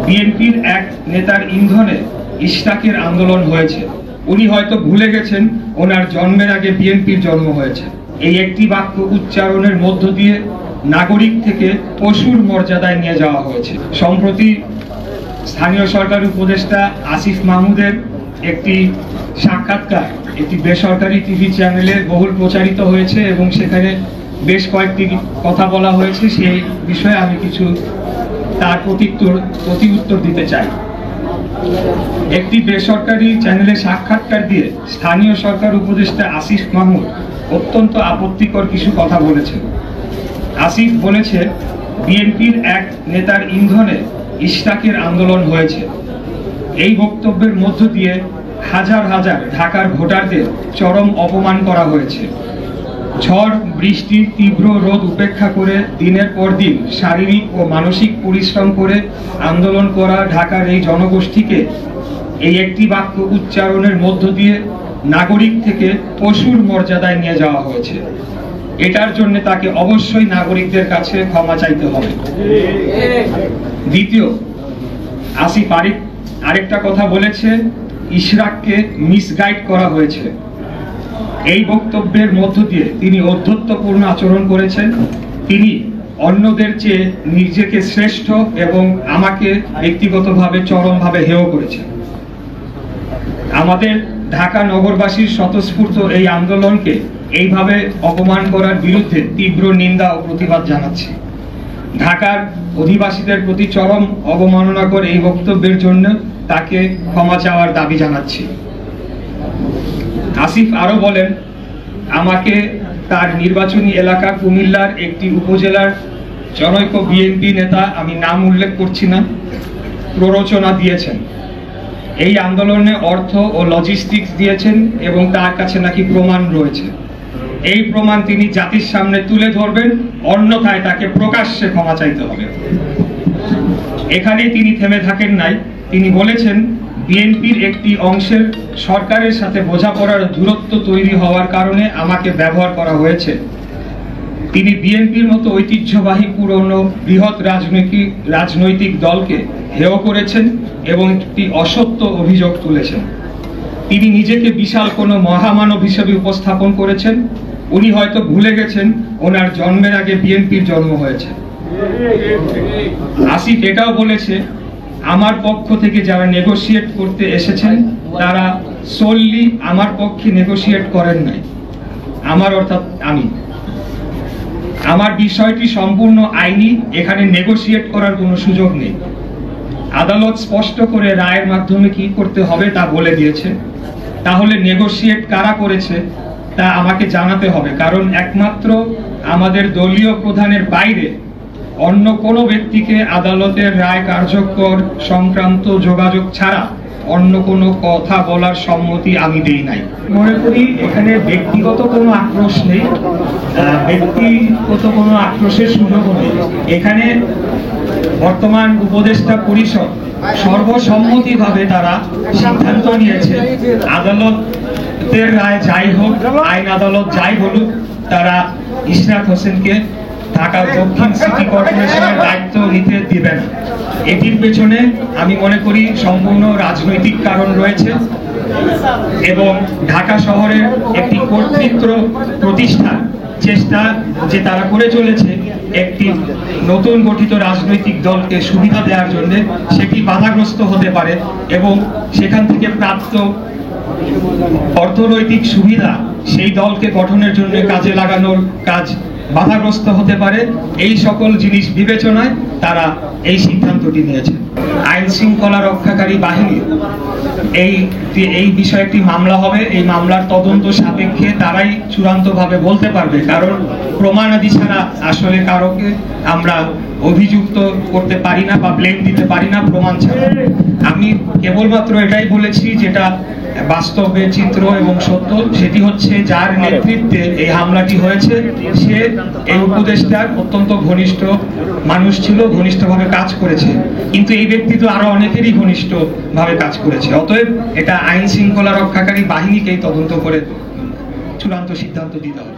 বিএনপির এক নেতার ইন্ধনে ইশরাকের আন্দোলন হয়েছে। উনি হয়তো ভুলে গেছেন ওনার জন্মের আগে বিএনপির জন্ম হয়েছে। এই একটি বাক্য উচ্চারণের মধ্য দিয়ে নাগরিক থেকে পশুর মর্যাদায় নিয়ে যাওয়া হয়েছে। সম্প্রতি স্থানীয় সরকার উপদেষ্টা আসিফ মাহমুদের একটি সাক্ষাৎকার একটি বেসরকারি টিভি চ্যানেলে বহুল প্রচারিত হয়েছে এবং সেখানে বেশ কয়েকটি কথা বলা হয়েছে। সেই বিষয়ে আমি কিছু তার প্রতি উত্তর দিতে চাই। একটি বেসরকারি চ্যানেলে সাক্ষাৎকার দিয়ে স্থানীয় সরকার উপদেষ্টা আসিফ মাহমুদ অত্যন্ত আপত্তিকর কিছু কথা বলেছেন। আসিফ বলেছে, বিএনপির এক নেতার ইন্ধনে ইশরাকের আন্দোলন হয়েছে। এই বক্তব্যের মধ্য দিয়ে হাজার হাজার ঢাকার ভোটারদের চরম অপমান করা হয়েছে। ঝড় বৃষ্টি তীব্র রোদ উপেক্ষা করে দিনের পর দিন শারীরিক ও মানসিক পরিশ্রম করে আন্দোলন করা ঢাকার এই জনগোষ্ঠীকে এই একটি বাক্য উচ্চারণের মধ্য দিয়ে নাগরিক থেকে পশুর মর্যাদায় নিয়ে যাওয়া হয়েছে। এটার জন্য তাকে অবশ্যই নাগরিকদের কাছে ক্ষমা চাইতে হবে। দ্বিতীয়, আসিফ আরেকটা কথা বলেছে, ইশরাককে মিসগাইড করা হয়েছে। এই বক্তব্যের মধ্য দিয়ে তিনি ঔদ্ধত্যপূর্ণ আচরণ করেছেন। তিনি অন্যদের চেয়ে নিজেকে শ্রেষ্ঠ এবং আমাকে ব্যক্তিগতভাবে চরমভাবে হেয় করেছেন। আমাদের ঢাকা নগরবাসীর স্বতঃস্ফূর্ত এই আন্দোলনকে এইভাবে অপমান করার বিরুদ্ধে তীব্র নিন্দা ও প্রতিবাদ জানাচ্ছি। ঢাকার অধিবাসীদের প্রতি চরম অবমাননা করে এই বক্তব্যের জন্য তাকে ক্ষমা চাওয়ার দাবি জানাচ্ছি। আসিফ আরো বলেন, আমাকে তার নির্বাচনী এলাকা কুমিল্লার একটি উপজেলার জনৈক বিএনপি নেতা, আমি নাম উল্লেখ করছি না, প্ররোচনা দিয়েছেন। এই আন্দোলনে অর্থ ও লজিস্টিক্স দিয়েছেন এবং তার কাছে নাকি প্রমাণ রয়েছে। এই প্রমাণ তিনি জাতির সামনে তুলে ধরবেন, অন্যথায় তাকে প্রকাশ্যে ক্ষমা চাইতে হবে। এখানেই তিনি থেমে থাকেন নাই। তিনি বলেছেন, বিএনপির একটি অংশের সরকারের সাথে বোঝাপড়ার দূরত্ব তৈরি হওয়ার কারণে আমাকে ব্যবহার করা হয়েছে। তিনি বিএনপির মতো ঐতিহ্যবাহী পুরনো বৃহৎ রাজনৈতিক দলকে হেয় করেছেন এবং একটি অসত্য অভিযোগ তুলেছেন। তিনি নিজেকে বিশাল কোনো মহামানব হিসেবে উপস্থাপন করেছেন। উনি হয়তো ভুলে গেছেন ওনার জন্মের আগে বিএনপির জন্ম হয়েছে। আসিফ এটাও বলেছে, আমার পক্ষ থেকে যারা নেগোশিয়েট করতে এসেছেন তারা সোললি আমার পক্ষে নেগোশিয়েট করেন নাই। আমার অর্থাৎ আমি, আমার বিষয়টি সম্পূর্ণ আইনি, এখানে নেগোশিয়েট করার কোনো সুযোগ নেই। আদালত স্পষ্ট করে রায়ের মাধ্যমে কি করতে হবে তা বলে দিয়েছে। তাহলে নেগোশিয়েট কারা করেছে তা আমাকে জানাতে হবে, কারণ একমাত্র আমাদের দলীয় প্রধানের বাইরে অন্য কোনো ব্যক্তিকে আদালতের রায় কার্যকর সংক্রান্ত যোগাযোগ ছাড়া অন্য কোনো কথা বলার সম্মতি আমি দেই নাই। মনে করি এখানে ব্যক্তিগত কোনো আক্রোশ নেই, ব্যক্তিগত কোনো আক্রোশের সুযোগও নেই। এখানে বর্তমান উপদেষ্টা পরিষদ সর্বসম্মতিভাবে তারা সিদ্ধান্ত নিয়েছে, আদালতের রায় যাই হোক, আইন আদালত যাই বলুক, তারা ইশরাক হোসেনকে ঢাকা দক্ষিণ সিটি কর্পোরেশনের দায়িত্ব নিতে দিবেন। এটির পেছনে আমি মনে করি সম্পূর্ণ রাজনৈতিক কারণ রয়েছে এবং ঢাকা শহরের একটি কর্তৃত্ব প্রতিষ্ঠার চেষ্টা যে তারা করে চলেছে একটি নতুন গঠিত রাজনৈতিক দলকে সুবিধা দেওয়ার জন্য, সেটি বাধাগ্রস্ত হতে পারে এবং সেখান থেকে প্রাপ্ত অর্থনৈতিক সুবিধা সেই দলকে গঠনের জন্য কাজে লাগানোর কাজ বাধাগ্রস্ত হতে পারে। এই সকল জিনিস বিবেচনায় তারা এই সিদ্ধান্তটি নিয়েছে। আইন শৃঙ্খলা রক্ষাকারী বাহিনী এই বিষয়ে একটি মামলা হবে। এই মামলার তদন্ত সাপেক্ষে তারাই চূড়ান্তভাবে বলতে পারবে, কারণ প্রমাণাদি ছাড়া আসলে কারোকে আমরা অভিযুক্ত করতে পারি না বা ব্লেম দিতে পারি না প্রমাণ ছাড়া। আমি কেবলমাত্র এটাই বলেছি যেটা বাস্তবে চিত্র এবং সত্য, সেটি হচ্ছে যার নেতৃত্বে এই হামলাটি হয়েছে সে এই উপদেষ্টার অত্যন্ত ঘনিষ্ঠ মানুষ ছিল, ঘনিষ্ঠভাবে কাজ করেছে, কিন্তু এই ব্যক্তি তো আরো অনেকেরই ঘনিষ্ঠভাবে কাজ করেছে। অতএব এটা আইন শৃঙ্খলা রক্ষাকারী বাহিনীকেই তদন্ত করে চূড়ান্ত সিদ্ধান্ত দিতে হবে।